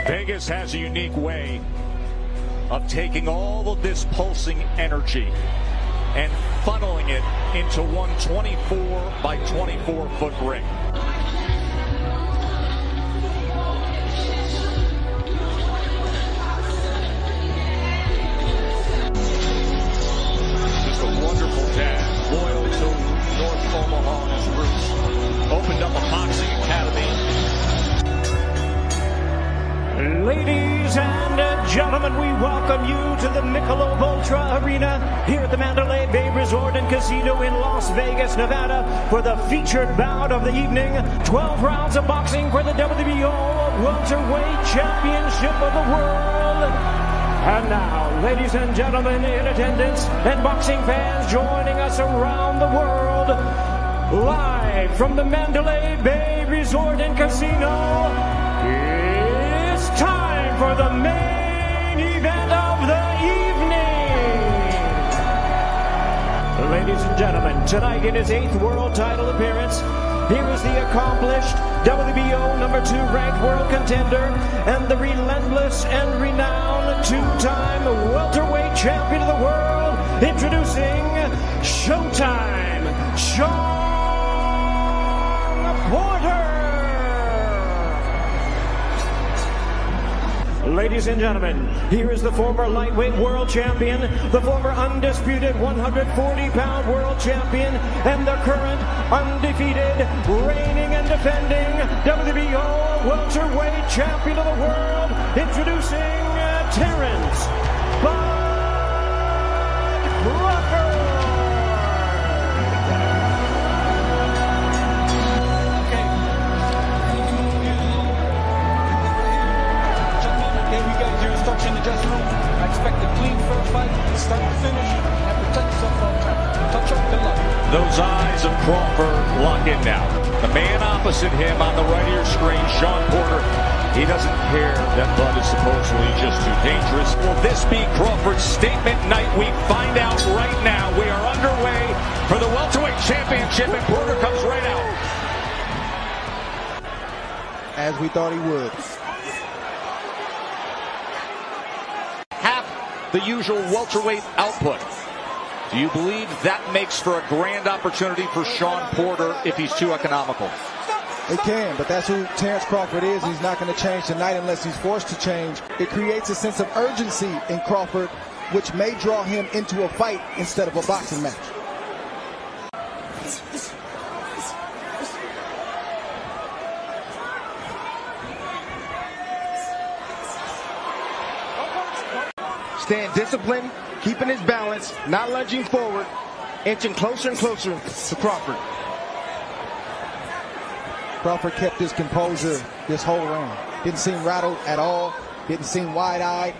Vegas has a unique way of taking all of this pulsing energy and funneling it into one 24 by 24 foot ring. Just a wonderful dad, loyal to North Omaha and his roots. Opened up a boxing academy. Ladies and gentlemen, we welcome you to the Michelob Ultra Arena here at the Mandalay Bay Resort and Casino in Las Vegas, Nevada, for the featured bout of the evening. 12 rounds of boxing for the WBO welterweight championship of the world. And now, ladies and gentlemen in attendance and boxing fans joining us around the world, live from the Mandalay Bay Resort and Casino, it's time for the main event of the evening. Ladies and gentlemen, tonight in his 8th world title appearance, here is the accomplished WBO #2 ranked world contender and the relentless and renowned 2-time welterweight champion of the world, introducing Showtime, Shawn Porter. Ladies and gentlemen, here is the former lightweight world champion, the former undisputed 140-pound world champion, and the current undefeated, reigning and defending WBO welterweight champion of the world, introducing Terence CRAWFORD. In the dressing room, I expect a clean, fair fight, start to finish, and protect yourself all the time. Touch up, good luck. Those eyes of Crawford lock in now. The man opposite him on the right ear screen, Shawn Porter. He doesn't care that Bud is supposedly just too dangerous. Will this be Crawford's statement night? We find out right now. We are underway for the welterweight championship, and Porter comes right out. As we thought he would. The usual welterweight output. Do you believe that makes for a grand opportunity for Shawn Porter if he's too economical? It can, but that's who Terence Crawford is. He's not going to change tonight unless he's forced to change. It creates a sense of urgency in Crawford, which may draw him into a fight instead of a boxing match. Staying disciplined, keeping his balance, not lunging forward, inching closer and closer to Crawford. Crawford kept his composure this whole round. Didn't seem rattled at all. Didn't seem wide-eyed.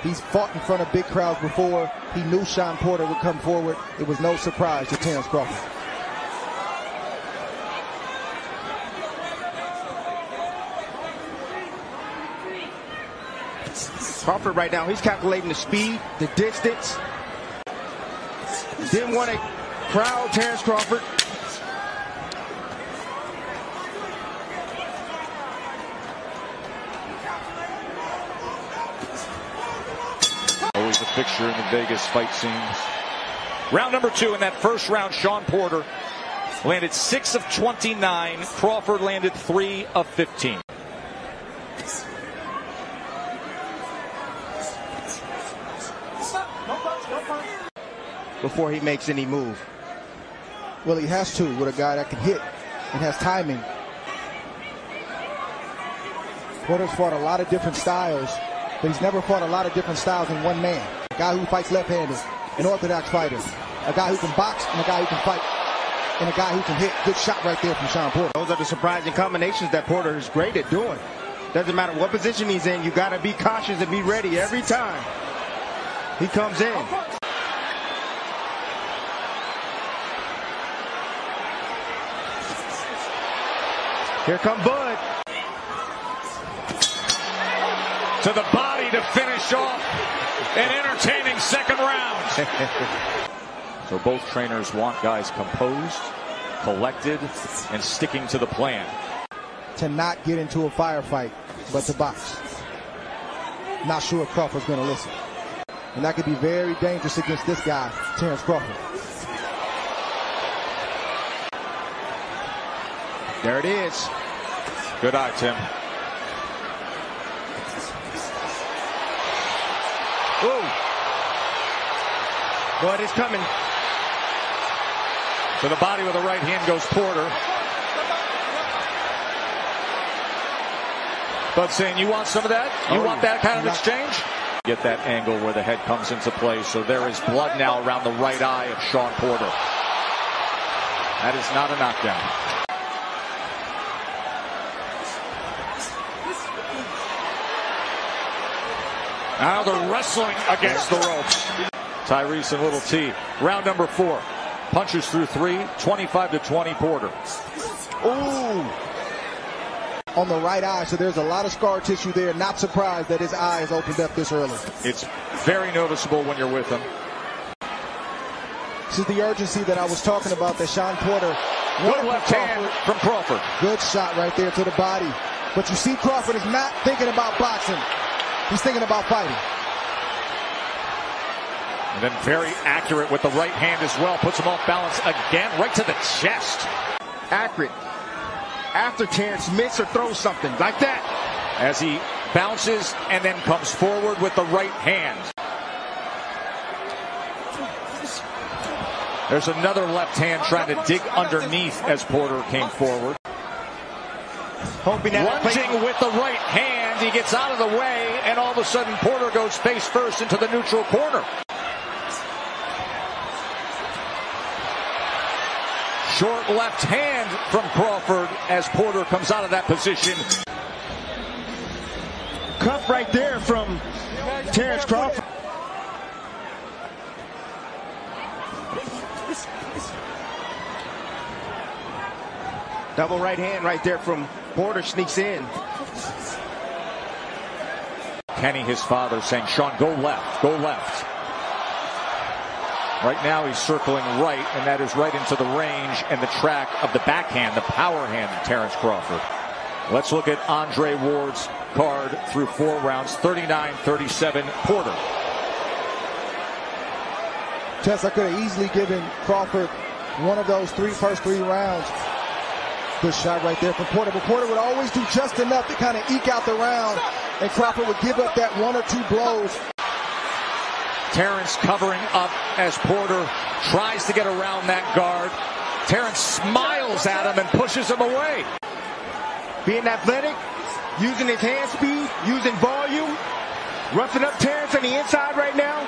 He's fought in front of big crowds before. He knew Shawn Porter would come forward. It was no surprise to Terence Crawford. Crawford right now, he's calculating the speed, the distance. Didn't want to crowd Terence Crawford. Always a fixture in the Vegas fight scenes. Round number 2 in that first round, Shawn Porter landed 6 of 29. Crawford landed 3 of 15. Before he makes any move. Well, he has to with a guy that can hit and has timing. Porter's fought a lot of different styles, but he's never fought a lot of different styles in one man. A guy who fights left-handed, an orthodox fighter, a guy who can box and a guy who can fight, and a guy who can hit. Good shot right there from Shawn Porter. Those are the surprising combinations that Porter is great at doing. Doesn't matter what position he's in, you got to be cautious and be ready every time he comes in. Here come Bud. To the body to finish off an entertaining second round. So both trainers want guys composed, collected, and sticking to the plan. To not get into a firefight, but to box. not sure if Crawford's going to listen. And that could be very dangerous against this guy, Terence Crawford. There it is. Good eye, Tim. Ooh. But it's coming. To the body with the right hand goes Porter. But saying, you want some of that? You want that kind of exchange? Get that angle where the head comes into play. So there is blood now around the right eye of Shawn Porter. That is not a knockdown. Now they're wrestling against the ropes. Tyrese and Little T. Round number 4. Punches through 3. 25-20 Porter. Ooh. On the right eye, so there's a lot of scar tissue there. Not surprised that his eye is opened up this early. It's very noticeable when you're with him. This is the urgency that I was talking about that Shawn Porter. Good left hand from Crawford. Good shot right there to the body. But you see Crawford is not thinking about boxing. He's thinking about fighting. And then very accurate with the right hand as well. Puts him off balance again, right to the chest. Accurate. After Terence missed or throws something like that. As he bounces and then comes forward with the right hand. There's another left hand trying to dig underneath as Porter came forward. Lunging with the right hand. He gets out of the way, and all of a sudden Porter goes face first into the neutral corner. Short left hand from Crawford as Porter comes out of that position. Cuff right there from Terence Crawford. Double right hand right there from Porter, sneaks in. Kenny, his father, saying, Shawn, go left, go left. Right now he's circling right, and that is right into the range and the track of the backhand, the power hand of Terence Crawford. Let's look at Andre Ward's card through 4 rounds, 39-37 Porter. Tess, I could have easily given Crawford one of those first three rounds. Good shot right there from Porter, but Porter would always do just enough to kind of eke out the round, and Crawford would give up that 1 or 2 blows. Terence covering up as Porter tries to get around that guard. Terence smiles at him and pushes him away. Being athletic, using his hand speed, using volume, roughing up Terence on the inside right now.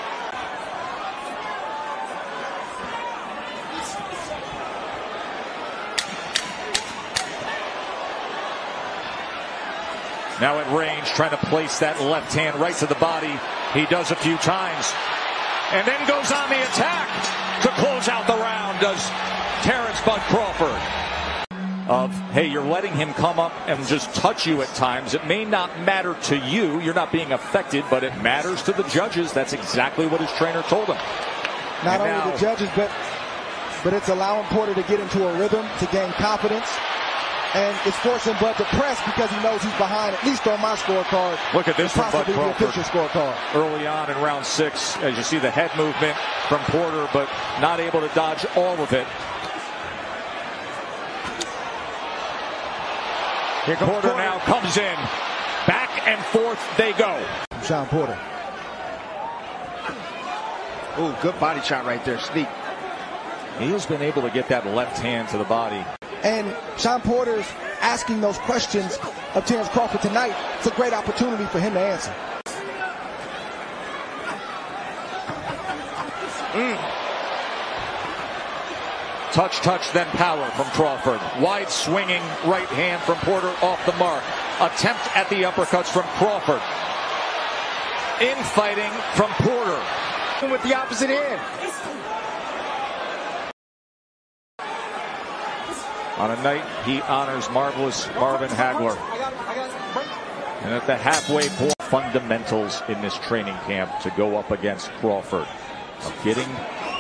Now at range, trying to place that left hand right to the body. He does a few times. And then goes on the attack to close out the round, does Terence Bud Crawford. Hey, you're letting him come up and just touch you at times. It may not matter to you. You're not being affected, but it matters to the judges. That's exactly what his trainer told him. Not only the judges, but it's allowing Porter to get into a rhythm, to gain confidence. And it's forcing Bud to press because he knows he's behind, at least on my scorecard. Look at this from Bud Crawford. Scorecard. Early on in round 6, as you see the head movement from Porter, but not able to dodge all of it. Here Porter now comes in. Back and forth they go. Shawn Porter. Ooh, good body shot right there. Sneak. He has been able to get that left hand to the body. And Shawn Porter's asking those questions of Terence Crawford tonight. It's a great opportunity for him to answer. Touch, then power from Crawford. Wide swinging right hand from Porter off the mark. Attempt at the uppercuts from Crawford. Infighting from Porter. With the opposite hand. On a night he honors marvelous Marvin Hagler. And at the halfway point, fundamentals in this training camp to go up against Crawford. Of getting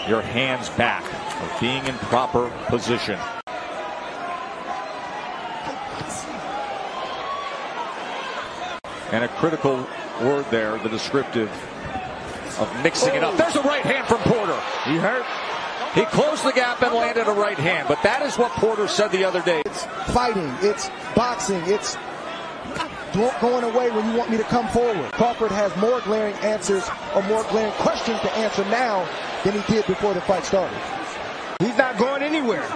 your hands back, of being in proper position. And a critical word there, the descriptive of mixing it up. There's a right hand from Porter. He hurt. He closed the gap and landed a right hand, but that is what Porter said the other day. It's fighting, it's boxing, it's going away when you want me to come forward. Crawford has more glaring answers or more glaring questions to answer now than he did before the fight started. He's not going anywhere.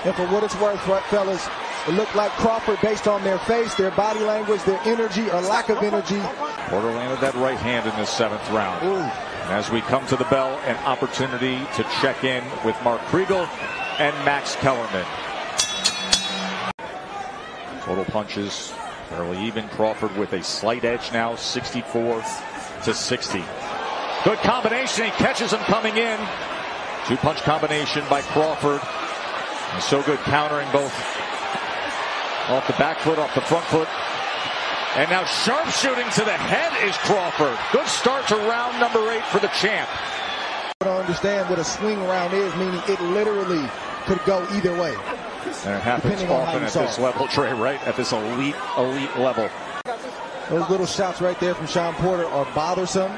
And for what it's worth, fellas, it looked like Crawford, based on their face, their body language, their energy or lack of energy. Porter landed that right hand in the 7th round. Ooh. As we come to the bell, an opportunity to check in with Mark Kriegel and Max Kellerman. Total punches fairly even. Crawford with a slight edge now, 64-60. Good combination. He catches him coming in. 2-punch combination by Crawford. And so good countering both off the back foot, off the front foot. And now sharpshooting to the head is Crawford. Good start to round number 8 for the champ. I don't understand what a swing round is, meaning it literally could go either way. And it happens often at this level, Trey, right? At this elite level. Those little shots right there from Shawn Porter are bothersome.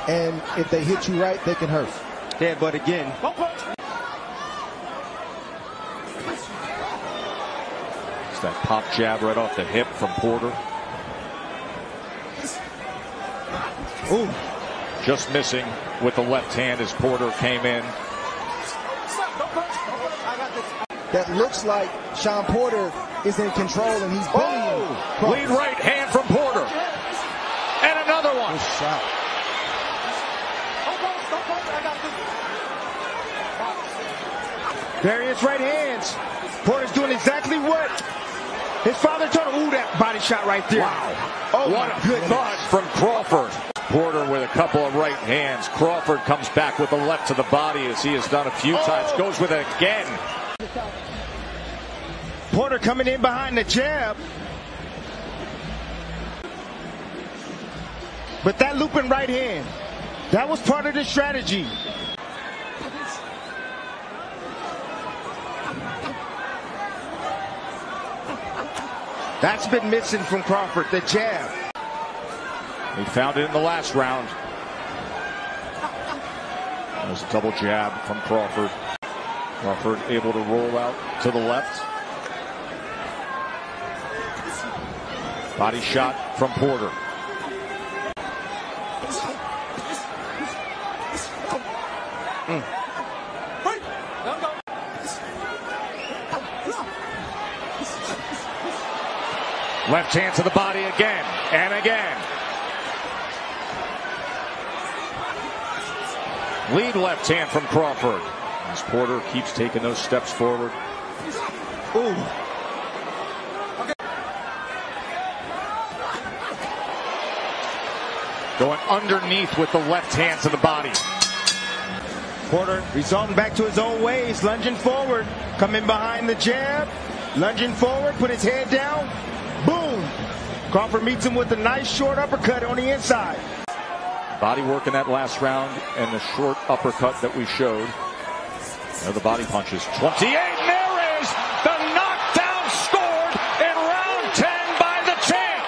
And if they hit you right, they can hurt. Yeah, but again, it's that pop jab right off the hip from Porter. Ooh. Just missing with the left hand as Porter came in. That looks like Shawn Porter is in control and he's bullying. Lead right hand from Porter. And another one. Good shot. various right hands. Porter's doing exactly what his father told him. Ooh, that body shot right there. Wow. Oh, what a good thud from Crawford. Porter with a couple of right hands. Crawford comes back with the left to the body as he has done a few times. Goes with it again. Porter coming in behind the jab. But that looping right hand, that was part of the strategy. That's been missing from Crawford, the jab. He found it in the last round. There's a double jab from Crawford. Crawford able to roll out to the left. Body shot from Porter. Left hand to the body again and again. Lead left hand from Crawford as Porter keeps taking those steps forward. Ooh. Going underneath with the left hand to the body. Porter resorting back to his own ways, lunging forward, coming behind the jab, lunging forward, put his head down, boom. Crawford meets him with a nice short uppercut on the inside. Body work in that last round and the short uppercut that we showed. There the body punches. 28, and there is the knockdown scored in round 10 by the champ.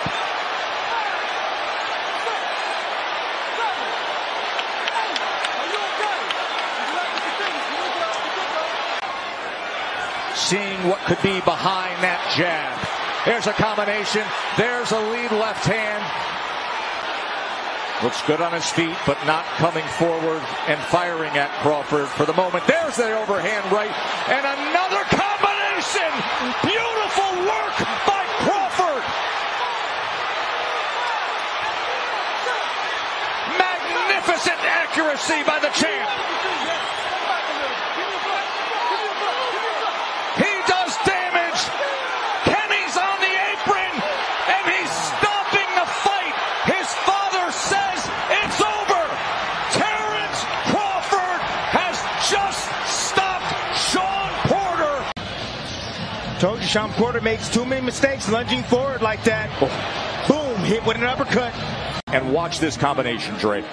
Seeing what could be behind that jab. There's a combination. There's a lead left hand. Looks good on his feet, but not coming forward and firing at Crawford for the moment. There's the overhand right, and another combination. Beautiful work by Crawford. Magnificent accuracy by the champ. He does damage. Kenny's on the apron, and he's stopping the fight. His father says it's over. Terence Crawford has just stopped Shawn Porter. Told you Shawn Porter makes too many mistakes lunging forward like that. Boom, hit with an uppercut. And watch this combination, Dre.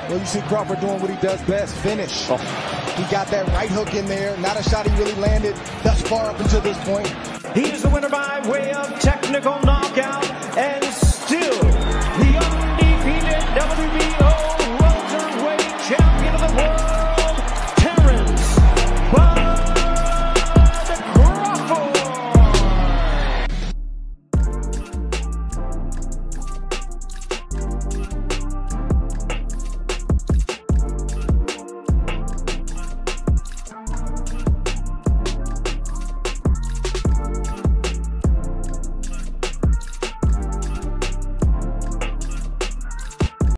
Well, you see Crawford doing what he does best, finish. He got that right hook in there. Not a shot he really landed thus far up until this point. He is the winner by way of technical knockout.